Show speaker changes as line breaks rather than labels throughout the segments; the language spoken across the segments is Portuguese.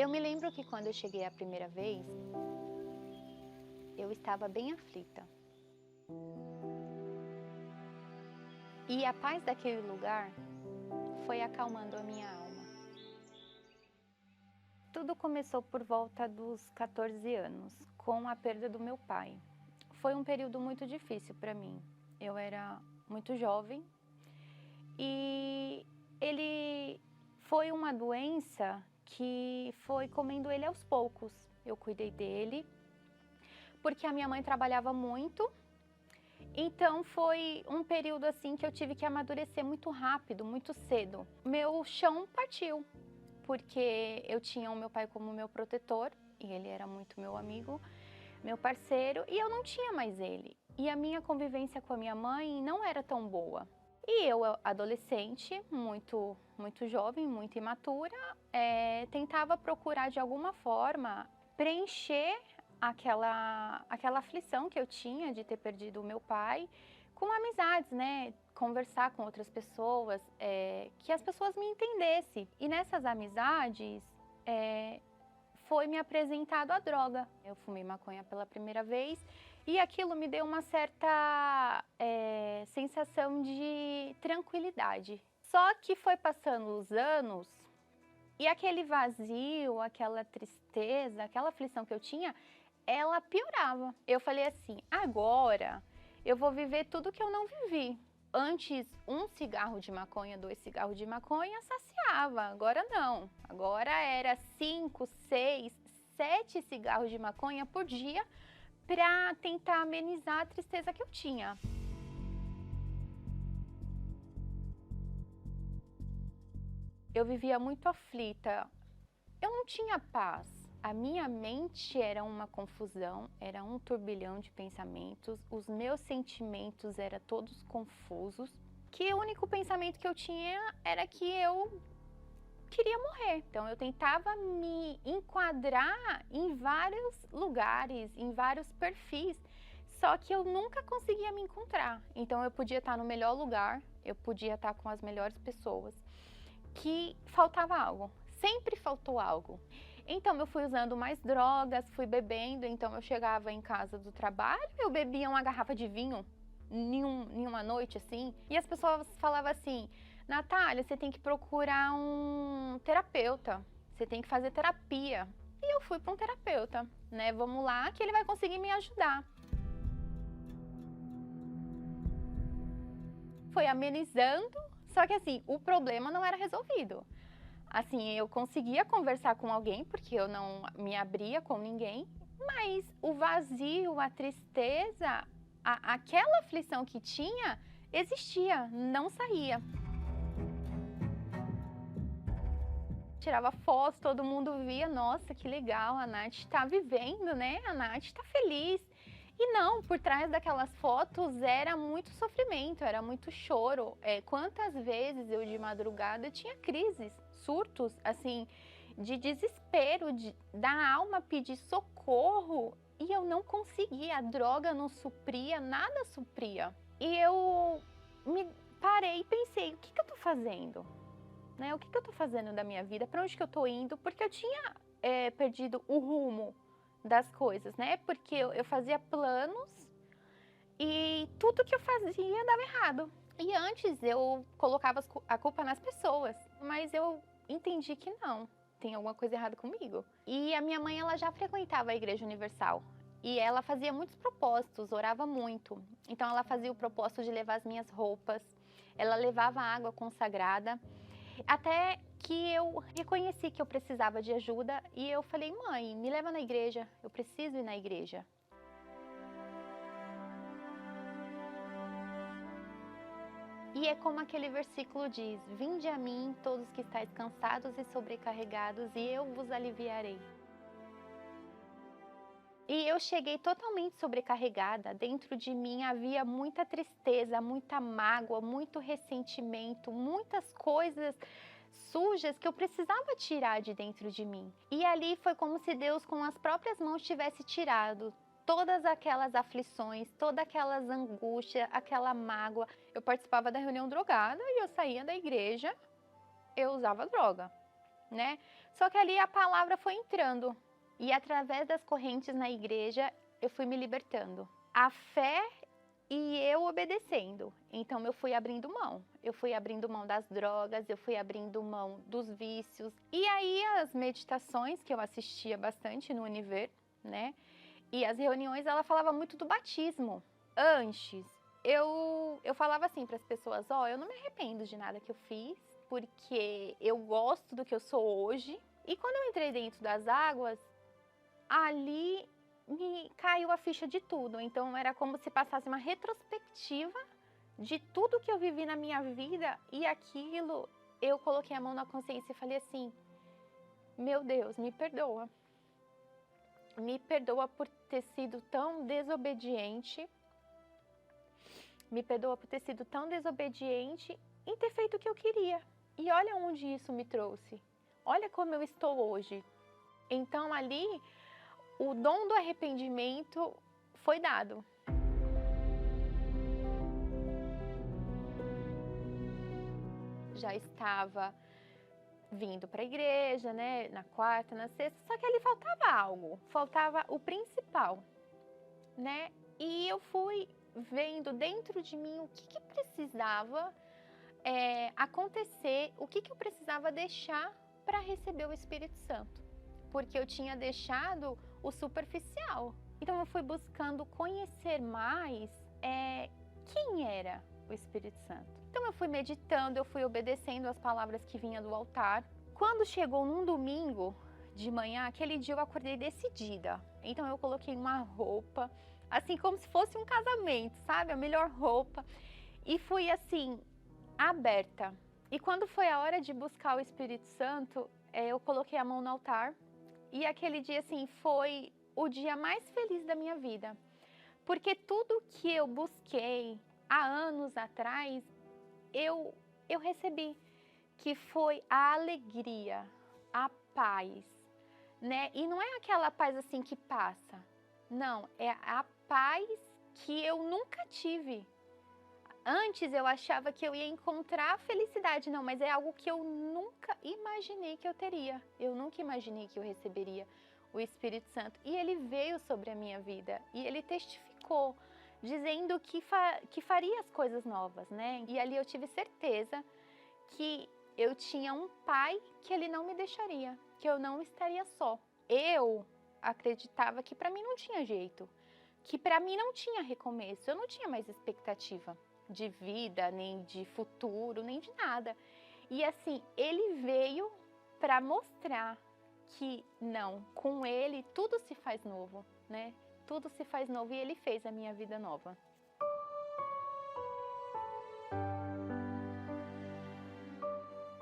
Eu me lembro que quando eu cheguei a primeira vez, eu estava bem aflita. E a paz daquele lugar foi acalmando a minha alma. Tudo começou por volta dos 14 anos, com a perda do meu pai. Foi um período muito difícil para mim. Eu era muito jovem e ele foi uma doença que foi comendo ele aos poucos. Eu cuidei dele, porque a minha mãe trabalhava muito, então foi um período assim que eu tive que amadurecer muito rápido, muito cedo. Meu chão partiu, porque eu tinha o meu pai como meu protetor, e ele era muito meu amigo, meu parceiro, e eu não tinha mais ele. E a minha convivência com a minha mãe não era tão boa. E eu, adolescente, muito jovem, muito imatura, tentava procurar de alguma forma preencher aquela aflição que eu tinha de ter perdido o meu pai com amizades, né? Conversar com outras pessoas, que as pessoas me entendessem. E nessas amizades, foi me apresentado a droga. Eu fumei maconha pela primeira vez e aquilo me deu uma certa sensação de tranquilidade. Só que foi passando os anos e aquele vazio, aquela tristeza, aquela aflição que eu tinha, ela piorava. Eu falei assim, agora eu vou viver tudo que eu não vivi. Antes, um cigarro de maconha, 2 cigarros de maconha saciava, agora não. Agora era 5, 6, 7 cigarros de maconha por dia para tentar amenizar a tristeza que eu tinha. Eu vivia muito aflita, eu não tinha paz. A minha mente era uma confusão, era um turbilhão de pensamentos, os meus sentimentos eram todos confusos, que o único pensamento que eu tinha era que eu queria morrer. Então eu tentava me enquadrar em vários lugares, em vários perfis, só que eu nunca conseguia me encontrar. Então eu podia estar no melhor lugar, eu podia estar com as melhores pessoas, que faltava algo, sempre faltou algo. Então eu fui usando mais drogas, fui bebendo, então eu chegava em casa do trabalho, eu bebia uma garrafa de vinho em uma noite assim, e as pessoas falavam assim, Natália, você tem que procurar um terapeuta, você tem que fazer terapia. E eu fui para um terapeuta, né? Vamos lá que ele vai conseguir me ajudar. Foi amenizando, só que assim, o problema não era resolvido. Assim, eu conseguia conversar com alguém, porque eu não me abria com ninguém, mas o vazio, a tristeza, aquela aflição que tinha, existia, não saía. Tirava fotos, todo mundo via, nossa, que legal, a Nath está vivendo, né? A Nath está feliz. E não, por trás daquelas fotos era muito sofrimento, era muito choro. Quantas vezes eu de madrugada tinha crises, surtos, assim, de desespero, da alma pedir socorro e eu não conseguia, a droga não supria, nada supria. E eu me parei e pensei, o que eu tô fazendo? Né? O que eu tô fazendo da minha vida? Para onde que eu tô indo? Porque eu tinha perdido o rumo das coisas, né? Porque eu fazia planos e tudo que eu fazia dava errado. E antes eu colocava a culpa nas pessoas, mas eu entendi que não, tem alguma coisa errada comigo. E a minha mãe, ela já frequentava a Igreja Universal e ela fazia muitos propósitos, orava muito. Então ela fazia o propósito de levar as minhas roupas, ela levava água consagrada, até que eu reconheci que eu precisava de ajuda e eu falei, mãe, me leva na igreja, eu preciso ir na igreja. E é como aquele versículo diz, vinde a mim todos que estáis cansados e sobrecarregados e eu vos aliviarei. E eu cheguei totalmente sobrecarregada, dentro de mim havia muita tristeza, muita mágoa, muito ressentimento, muitas coisas sujas que eu precisava tirar de dentro de mim. E ali foi como se Deus com as próprias mãos tivesse tirado todas aquelas aflições, todas aquelas angústias, aquela mágoa. Eu participava da reunião drogada e eu saía da igreja, eu usava droga. né? Só que ali a palavra foi entrando e através das correntes na igreja eu fui me libertando. A fé e eu obedecendo. Então eu fui abrindo mão. Eu fui abrindo mão das drogas, eu fui abrindo mão dos vícios. E aí as meditações que eu assistia bastante no Univer, né? E as reuniões, ela falava muito do batismo. Antes, eu falava assim para as pessoas, eu não me arrependo de nada que eu fiz, porque eu gosto do que eu sou hoje. E quando eu entrei dentro das águas, ali me caiu a ficha de tudo. Então era como se passasse uma retrospectiva de tudo que eu vivi na minha vida, e aquilo eu coloquei a mão na consciência e falei assim: meu Deus, me perdoa. Me perdoa por ter sido tão desobediente. Me perdoa por ter sido tão desobediente e ter feito o que eu queria. E olha onde isso me trouxe. Olha como eu estou hoje. Então ali, o dom do arrependimento foi dado. Já estava vindo para a igreja, né, na quarta, na sexta, só que ali faltava algo, faltava o principal, né? E eu fui vendo dentro de mim o que precisava acontecer, o que eu precisava deixar para receber o Espírito Santo, porque eu tinha deixado o superficial. Então eu fui buscando conhecer mais quem era o Espírito Santo. Então eu fui meditando, eu fui obedecendo as palavras que vinham do altar. Quando chegou num domingo de manhã, aquele dia eu acordei decidida. Então eu coloquei uma roupa, assim como se fosse um casamento, sabe? A melhor roupa. E fui assim, aberta. E quando foi a hora de buscar o Espírito Santo, eu coloquei a mão no altar. E aquele dia, assim, foi o dia mais feliz da minha vida. Porque tudo que eu busquei há anos atrás, eu recebi, que foi a alegria, a paz, né? E não é aquela paz assim que passa, não, é a paz que eu nunca tive. Antes eu achava que eu ia encontrar a felicidade, não, mas é algo que eu nunca imaginei que eu teria. Eu nunca imaginei que eu receberia o Espírito Santo. E ele veio sobre a minha vida e ele testificou, dizendo que faria as coisas novas, né? E ali eu tive certeza que eu tinha um pai que ele não me deixaria, que eu não estaria só. Eu acreditava que para mim não tinha jeito, que para mim não tinha recomeço, eu não tinha mais expectativa de vida, nem de futuro, nem de nada. E assim, ele veio para mostrar que não, com ele tudo se faz novo, né? Tudo se faz novo e ele fez a minha vida nova.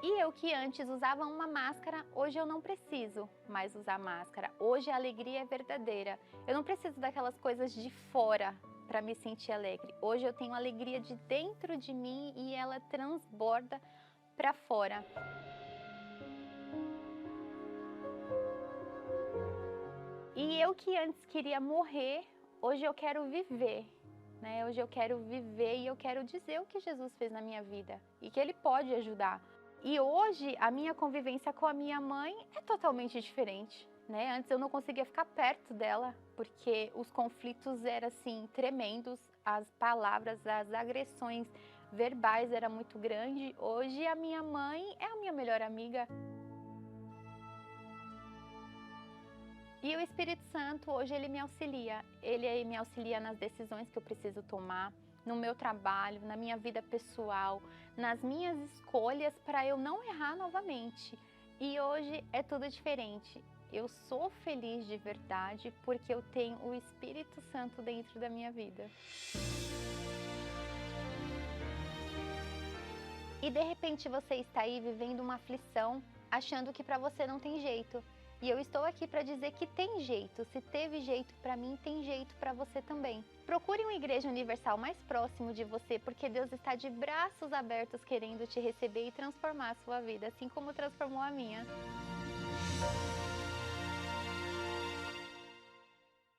E eu que antes usava uma máscara, hoje eu não preciso mais usar máscara. Hoje a alegria é verdadeira. Eu não preciso daquelas coisas de fora para me sentir alegre. Hoje eu tenho alegria de dentro de mim e ela transborda para fora. E eu que antes queria morrer, hoje eu quero viver, né? Hoje eu quero viver e eu quero dizer o que Jesus fez na minha vida e que Ele pode ajudar. E hoje a minha convivência com a minha mãe é totalmente diferente, né? Antes eu não conseguia ficar perto dela porque os conflitos eram assim tremendos, as palavras, as agressões verbais eram muito grandes. Hoje a minha mãe é a minha melhor amiga. E o Espírito Santo, hoje, ele me auxilia nas decisões que eu preciso tomar, no meu trabalho, na minha vida pessoal, nas minhas escolhas para eu não errar novamente. E hoje é tudo diferente. Eu sou feliz de verdade porque eu tenho o Espírito Santo dentro da minha vida. E de repente você está aí vivendo uma aflição, achando que para você não tem jeito. E eu estou aqui para dizer que tem jeito. Se teve jeito para mim, tem jeito para você também. Procure uma igreja universal mais próximo de você, porque Deus está de braços abertos querendo te receber e transformar a sua vida, assim como transformou a minha.